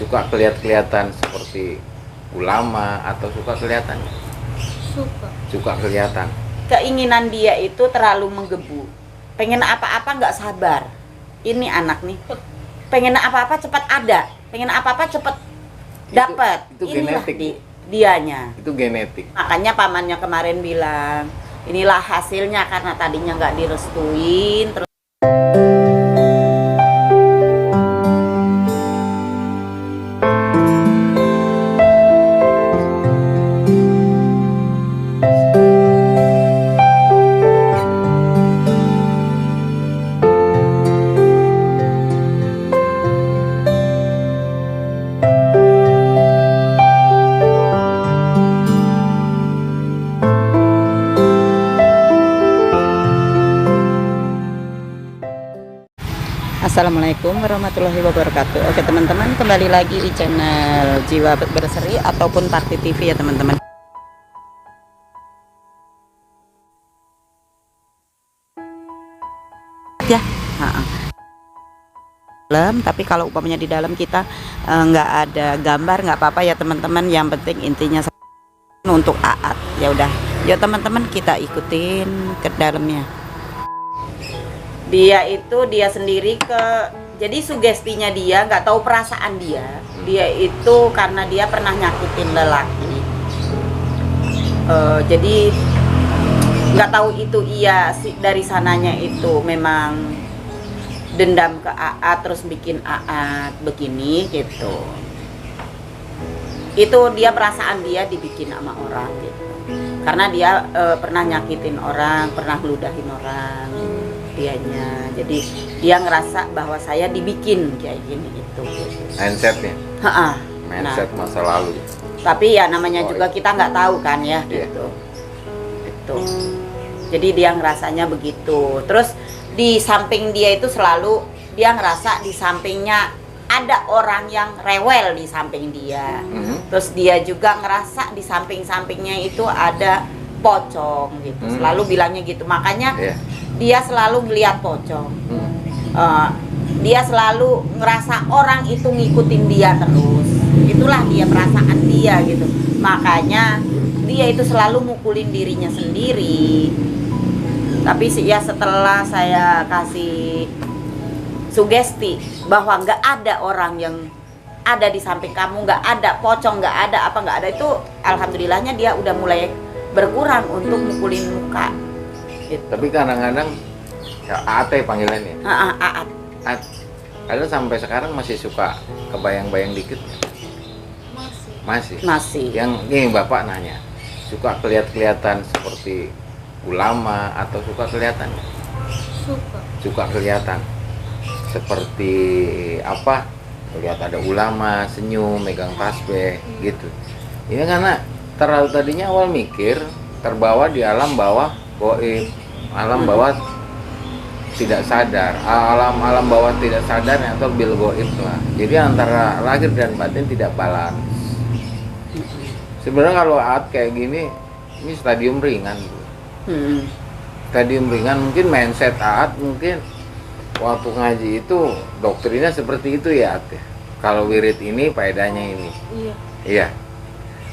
suka kelihatan seperti ulama atau suka kelihatan? Suka kelihatan. Keinginan dia itu terlalu menggebu. Pengen apa-apa nggak sabar. Ini anak nih. Pengen apa-apa cepat ada. Pengen apa-apa cepat dapat. Itu genetik. Dianya. Itu genetik. Makanya pamannya kemarin bilang, inilah hasilnya karena tadinya nggak direstuin. Terus Assalamualaikum warahmatullahi wabarakatuh. Oke teman-teman, kembali lagi di channel Jiwa Berseri ataupun Parti TV ya teman-teman. Ya, tapi kalau umpamanya di dalam kita nggak ada gambar nggak apa-apa ya teman-teman. Yang penting intinya untuk Aat. Ya udah, ya teman-teman kita ikutin ke dalamnya. Dia sendiri jadi sugestinya dia nggak tahu perasaan dia itu karena dia pernah nyakitin lelaki, jadi nggak tahu itu dari sananya itu memang dendam ke Aat terus bikin Aat begini gitu. Itu dia perasaan dia dibikin sama orang gitu karena dia pernah nyakitin orang, pernah ngeludahin orang dianya. Jadi dia ngerasa bahwa saya dibikin kayak gini itu. Mindsetnya. Mindset masa lalu. Tapi ya namanya juga kita nggak tahu kan ya gitu. Itu. Jadi dia ngerasanya begitu. Terus di samping dia itu selalu dia ngerasa di sampingnya ada orang yang rewel di samping dia. Terus dia juga ngerasa di samping-sampingnya itu ada pocong gitu. Selalu bilangnya gitu. Makanya dia selalu ngeliat pocong. Dia selalu ngerasa orang itu ngikutin dia terus. Itulah dia perasaan dia gitu. Makanya dia itu selalu mukulin dirinya sendiri. Tapi ya setelah saya kasih sugesti bahwa nggak ada orang yang ada di samping kamu, nggak ada pocong, nggak ada apa, nggak ada, itu alhamdulillahnya dia udah mulai berkurang untuk mukulin muka. Gitu. Tapi kadang-kadang ya, Aat panggilannya. Aat. Kadang sampai sekarang masih suka kebayang-bayang dikit. Masih. Yang ini Bapak nanya, suka kelihatan seperti ulama atau suka kelihatan? Suka kelihatan seperti apa? Lihat ada ulama senyum megang tasbih gitu. Ini karena terlalu tadinya awal mikir terbawa di alam bawah goib, alam bawah tidak sadar, alam bawah tidak sadar atau bil goib lah. Jadi antara lahir dan batin tidak balance. Sebenarnya kalau Aat kayak gini, ini stadium ringan. Stadium ringan, mungkin mindset Aat mungkin waktu ngaji itu doktrinnya seperti itu ya Aat ya. Kalau wirid ini faedahnya ini. Iya.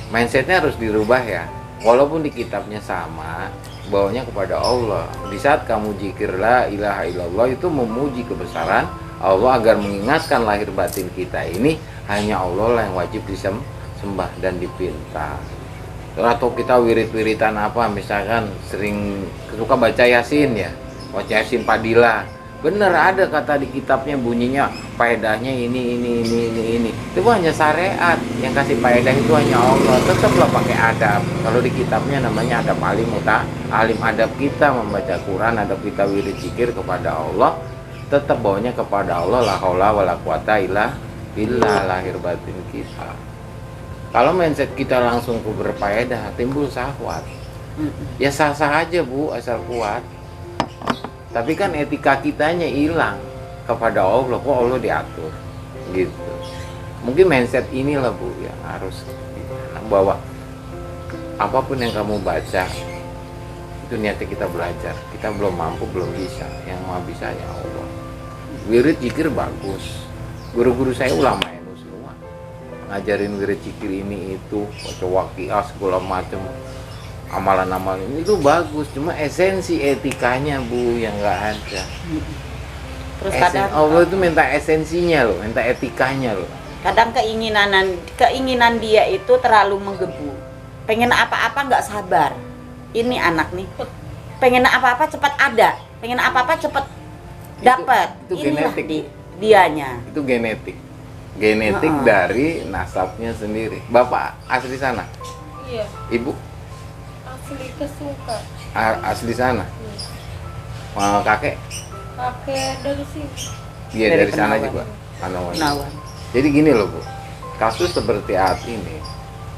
Mindsetnya harus dirubah ya. Walaupun di kitabnya sama, bawanya kepada Allah. Di saat kamu zikir la ilaha illallah itu memuji kebesaran Allah agar mengingatkan lahir batin kita ini hanya Allah lah yang wajib disembah dan dipinta. Atau kita wirid-wiridan apa, misalkan sering suka baca Yasin ya, baca Yasin Padilla. Bener ada kata di kitabnya bunyinya faedahnya ini. Itu hanya syariat, yang kasih faedah itu hanya Allah. Tetaplah pakai adab. Kalau di kitabnya namanya adab alim adab kita membaca Quran, adab kita wirid zikir kepada Allah. Tetap bawanya kepada Allah, la haula wala quwata illa billah, lahir batin kita. Kalau mindset kita langsung ke berfaedah, timbul syahwat. Ya sah-sah aja Bu, asal kuat. Tapi kan etika kitanya hilang kepada Allah, kok Allah diatur gitu. Mungkin mindset inilah Bu yang harus bahwa apapun yang kamu baca itu niatnya kita belajar. Kita belum mampu, belum bisa. Yang maha bisa ya Allah. Wirid zikir bagus. Guru-guru saya ulama NU semua. ngajarin wirid zikir ini itu, baca waqiah segala macam, amalan-amalan ini tuh bagus, cuma esensi etikanya Bu yang nggak ada. Terus kadang Allah itu minta esensinya loh, minta etikanya loh. Kadang keinginan dia itu terlalu menggebu. Pengen apa-apa nggak sabar. Ini anak nih, pengen apa-apa cepat ada, pengen apa-apa cepat dapat. Itu Inilah genetik. Dianya. Itu genetik dari nasabnya sendiri. Bapak asli sana? Iya, Ibu asli Kesuka. asli sana? Kakek? Kakek dari sini. Iya Dari dari sana Penawan. juga. Penawan. Penawan. Jadi gini loh Bu, kasus seperti saat ini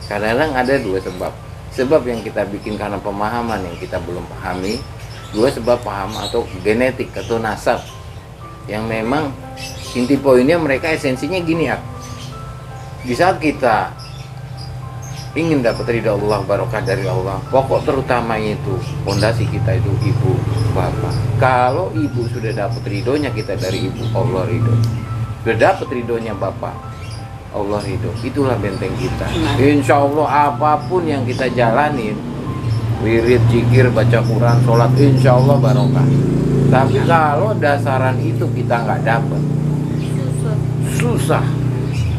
kadang-kadang ada dua sebab. Sebab yang kita bikin karena pemahaman yang kita belum pahami, dua sebab paham atau genetik atau nasab yang memang inti poinnya mereka esensinya gini ya. Di saat kita ingin dapat ridha Allah, barokah dari Allah, pokok terutamanya itu fondasi kita itu ibu bapak. Kalau ibu sudah dapat ridhonya kita dari ibu, Allah ridho. Sudah dapat ridhonya bapak, Allah ridho. Itulah benteng kita. Insya Allah apapun yang kita jalanin, wirid, zikir, baca Quran, sholat, insya Allah barokah. Tapi kalau dasaran itu kita nggak dapat, susah.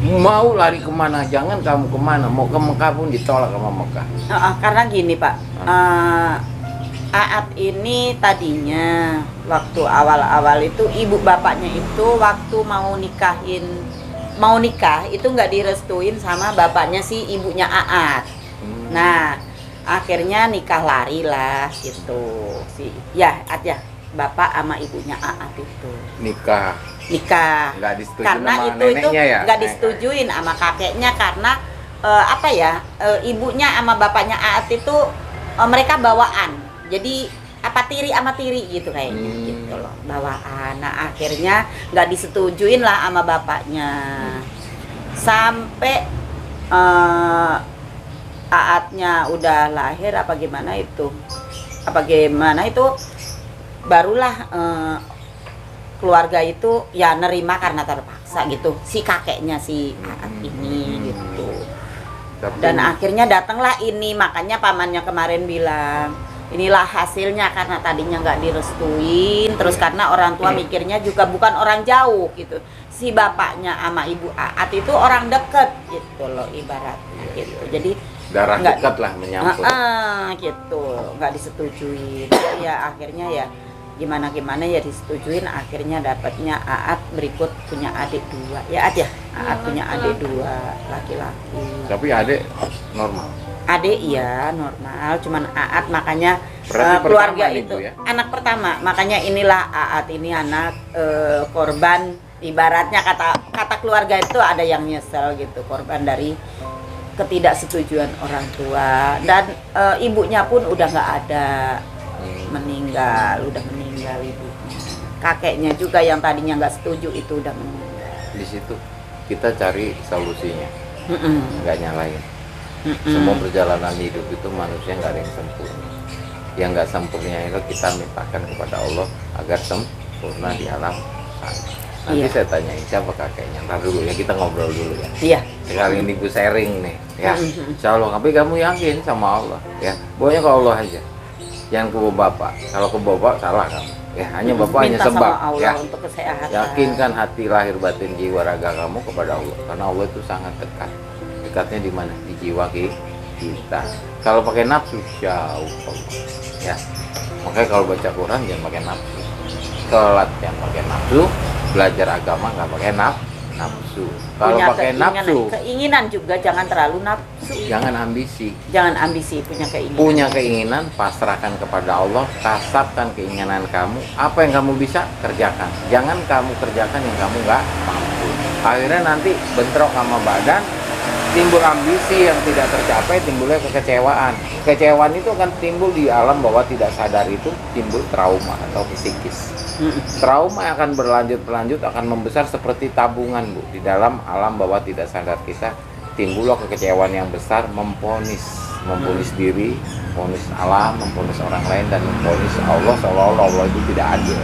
Mau lari kemana, jangan kamu kemana, mau ke Mekah pun ditolak sama Mekah. Karena gini Pak, Aat ini tadinya waktu awal-awal itu ibu bapaknya itu waktu mau nikah itu nggak direstuin sama bapaknya si ibunya Aat. Nah akhirnya nikah lari lah gitu Aat ya, bapak sama ibunya Aat itu nikah Nggak disetujui karena sama itu neneknya ya? nggak disetujuin sama kakeknya karena ibunya sama bapaknya Aat itu mereka bawaan, jadi tiri sama tiri gitu kayaknya gitu loh, bawaan. Nah akhirnya nggak disetujuin lah sama bapaknya sampai Aatnya udah lahir apa gimana itu barulah keluarga itu ya nerima karena terpaksa gitu si kakeknya si Aat ini gitu. Dan akhirnya datanglah ini, makanya pamannya kemarin bilang inilah hasilnya karena tadinya nggak direstuin, terus karena orang tua mikirnya juga bukan orang jauh gitu. Si bapaknya sama ibu Aat itu orang deket gitu loh ibaratnya gitu. Jadi darah dekat lah menyambut. Gitu, nggak disetujuin. Ya akhirnya ya gimana ya disetujuin, akhirnya dapatnya Aat berikut punya adik dua. Ya aja, Aat punya adik dua laki-laki. Tapi adik normal. Adik iya normal, cuman Aat makanya pertama keluarga itu ya? Anak pertama, makanya inilah Aat ini anak korban, ibaratnya kata keluarga itu ada yang nyesel gitu, korban dari ketidaksetujuan orang tua. Dan ibunya pun udah nggak ada, meninggal ibunya. Kakeknya juga yang tadinya nggak setuju itu udah meninggal. Di situ kita cari solusinya, nggak nyalain. Semua perjalanan hidup itu manusia nggak ada yang sempurna. Yang nggak sempurna itu kita mintakan kepada Allah agar sempurna di alam sana. Nanti saya tanyain siapa kakeknya. Ntar dulu ya, kita ngobrol dulu ya. Iya. Sekali ini gue sharing nih, ya. Insya Allah. Tapi kamu yakin sama Allah, ya. Pokoknya ke Allah aja. Jangan ke bapak. Kalau ke bapak salah kamu. Ya, hanya bapak hanya Minta sebab. sama Allah Ya. untuk kesehatan. Yakinkan hati, lahir, batin, jiwa, raga kamu kepada Allah. Karena Allah itu sangat dekat. Dekatnya di mana? Di jiwa kita. Kalau pakai nafsu jauh Allah. Ya. Makanya kalau baca Quran jangan pakai nafsu. Sholat jangan pakai nafsu. Belajar agama nggak pakai nafsu. Kalau pakai nafsu, keinginan juga jangan terlalu nafsu. jangan ambisi. Jangan ambisi, punya keinginan. Punya keinginan, pasrahkan kepada Allah, kasapkan keinginan kamu. Apa yang kamu bisa kerjakan. Jangan kamu kerjakan yang kamu nggak mampu. Akhirnya nanti bentrok sama badan, timbul ambisi yang tidak tercapai, timbulnya kekecewaan. Kekecewaan itu akan timbul di alam bawah tidak sadar, itu timbul trauma atau psikis. Trauma yang akan berlanjut akan membesar seperti tabungan Bu. Di dalam alam bawah tidak sadar kita timbullah kekecewaan yang besar, memponis diri, memponis alam, memponis orang lain, dan memponis Allah seolah-olah Allah itu tidak adil.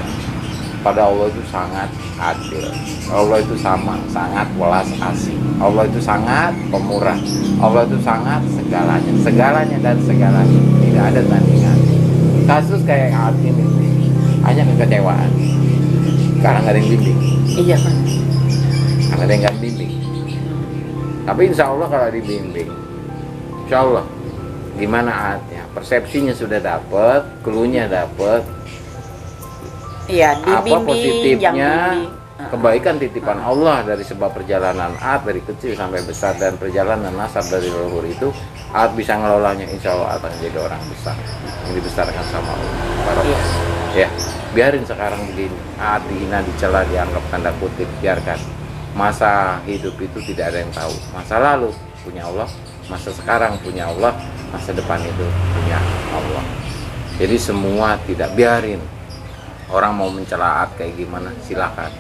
pada Allah itu sangat adil. Allah itu sangat welas asih. Allah itu sangat pemurah. Allah itu sangat segalanya dan segalanya. Tidak ada tandingan. Kasus kayak saat ini hanya kekecewaan karena nggak ada yang bimbing. Iya Pak. Karena ada yang nggak bimbing. Tapi insya Allah kalau dibimbing, insya Allah gimana artinya, persepsinya sudah dapat, clue-nya dapat. Iya, Apa dibimbing, positifnya, yang bimbing. kebaikan titipan Allah dari sebab perjalanan Aat dari kecil sampai besar dan perjalanan nasab dari leluhur itu, Aat bisa ngelolanya, insya Allah akan jadi orang besar yang dibesarkan sama Allah. Barokah. Ya, biarin sekarang begini, Aat dihina, dicela, dianggap tanda kutip, biarkan. Masa hidup itu tidak ada yang tahu. Masa lalu punya Allah, masa sekarang punya Allah, masa depan itu punya Allah. Jadi semua tidak, biarin. Orang mau mencela Aat kayak gimana, silakan.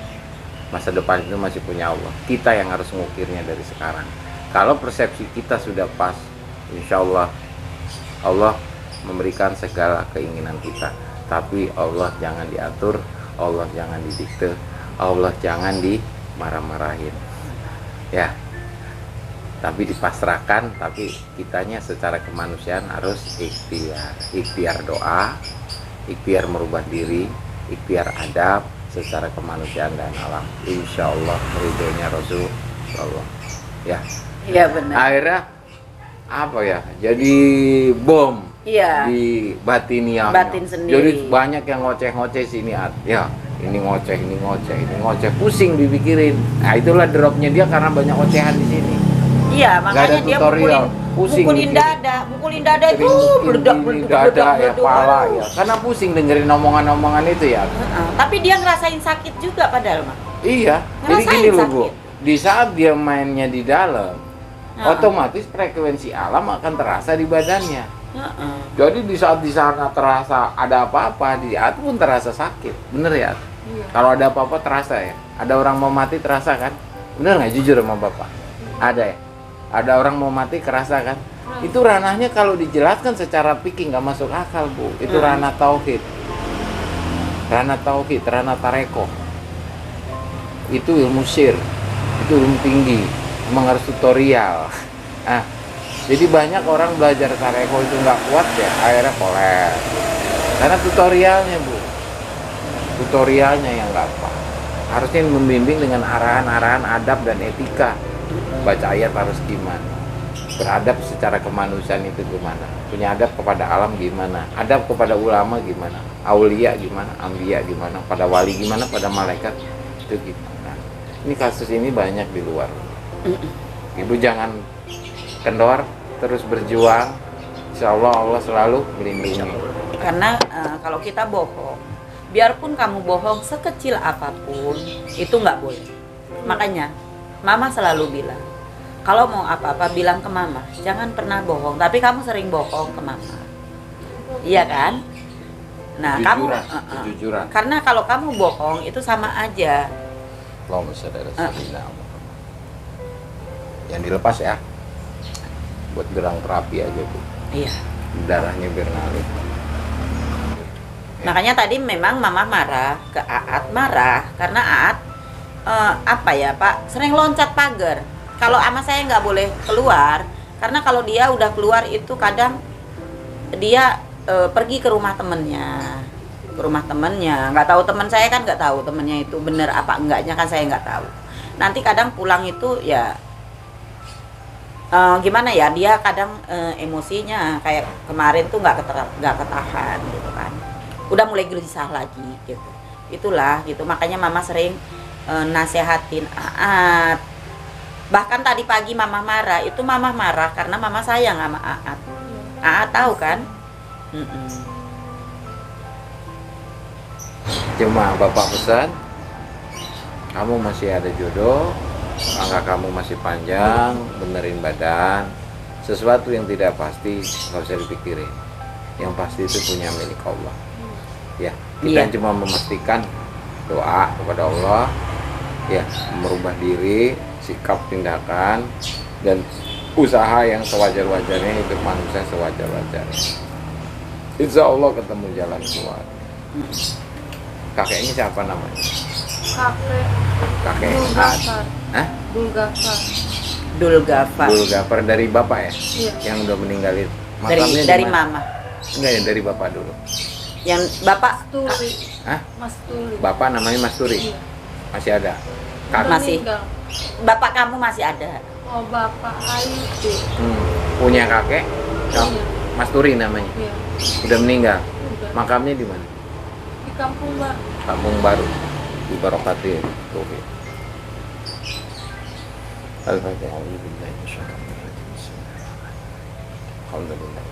Masa depan itu masih punya Allah. Kita yang harus ngukirnya dari sekarang. Kalau persepsi kita sudah pas, insya Allah Allah memberikan segala keinginan kita. Tapi Allah jangan diatur, Allah jangan didikte, Allah jangan dimarah-marahin. Ya, tapi dipasrahkan. Tapi kitanya secara kemanusiaan harus ikhtiar doa, ikhtiar merubah diri, ikhtiar adab secara kemanusiaan dan alam. Insya Allah ridhonya Rasulullah. Ya. Iya benar. Akhirnya apa ya? Jadi bom. Iya. Di batiniah. Batin sendiri. Jadi banyak yang ngoceh-ngoceh sini. Ya, ini ngoceh, ini ngoceh, ini ngoceh. Pusing dipikirin. Nah, itulah dropnya dia karena banyak ocehan di sini. Iya, makanya dia mukulin dada itu meledak ya, pala ya. Karena pusing dengerin omongan-omongan itu ya. Tapi dia ngerasain sakit juga padahal mah. Iya. Jadi Ngerasain gini loh, Bu. sakit. Di saat dia mainnya di dalam, otomatis frekuensi alam akan terasa di badannya. Jadi di saat di sana terasa ada apa-apa, di Aat pun terasa sakit. Bener ya? Iya. Kalau ada apa-apa terasa ya. Ada orang mau mati terasa kan? Bener nggak, jujur sama Bapak? Ada ya? Ada orang mau mati kerasa kan? Itu ranahnya kalau dijelaskan secara fikih nggak masuk akal, Bu. Itu ranah tauhid. Ranah tauhid, ranah tarekoh. Itu ilmu syir. Itu ilmu tinggi. Memang harus tutorial. Jadi banyak orang belajar tarekoh itu nggak kuat ya, akhirnya kolaps. Karena tutorialnya, Bu. Tutorialnya yang nggak apa. Harusnya membimbing dengan arahan-arahan adab dan etika. Baca ayat harus gimana, beradab secara kemanusiaan itu gimana, punya adab kepada alam gimana, adab kepada ulama gimana, aulia gimana, ambia gimana, pada wali gimana, pada malaikat itu gimana. Ini kasus ini banyak di luar. Ibu jangan kendor, terus berjuang. Insya Allah Allah selalu melindungi. Karena kalau kita bohong, biarpun kamu bohong sekecil apapun, itu nggak boleh. Makanya Mama selalu bilang, kalau mau apa-apa bilang ke Mama, jangan pernah bohong. Tapi kamu sering bohong ke Mama, iya kan? Nah, kejujuran. Karena kalau kamu bohong itu sama aja. Allahumma sholli ala sayyidina Muhammad. Yang dilepas ya, buat gerang terapi aja, Bu. Iya. Darahnya biar ngalir. Makanya tadi memang Mama marah ke Aat, marah karena Aat apa ya Pak, sering loncat pagar. Kalau ama saya nggak boleh keluar, karena kalau dia udah keluar itu kadang dia pergi ke rumah temennya, nggak tahu teman saya kan, nggak tahu temennya itu bener apa enggaknya kan saya nggak tahu. Nanti kadang pulang itu ya gimana ya, dia kadang emosinya kayak kemarin tuh nggak ketahan gitu kan, udah mulai gelisah lagi gitu. Itulah gitu, makanya Mama sering nasehatin Aat. Bahkan tadi pagi Mama marah, itu Mama marah karena Mama sayang sama Aat. Aat tahu kan? Cuma Bapak pesan, kamu masih ada jodoh, langkah kamu masih panjang, benerin badan. Sesuatu yang tidak pasti nggak usah dipikirin. Yang pasti itu punya milik Allah. Ya, kita cuma memastikan doa kepada Allah, ya, merubah diri, sikap, tindakan, dan usaha yang sewajar-wajarnya, hidup manusia sewajar-wajarnya. Insya Allah ketemu jalan keluar. Kakeknya siapa namanya? Kakek Kakek Dulgafar. Hah? Dulgafar. Dulgafar. Dul Gafar dari bapak ya? Iya. Yang udah meninggal itu. Dari Makamnya di dari mana? mama. Enggak ya, dari bapak dulu. Yang bapak Turi. Hah? Mas Turi. Bapak namanya Mas Turi. Iya. Masih ada. Udah Masih. meninggal. bapak kamu masih ada. Oh, bapak Ayu. Punya kakek, Iya. Mas Turi namanya. Iya. Udah meninggal. Udah. Makamnya di mana? Di kampung baru. Kampung Baru. Di Barokatir. Oke. Al-Fatihah. Alhamdulillah.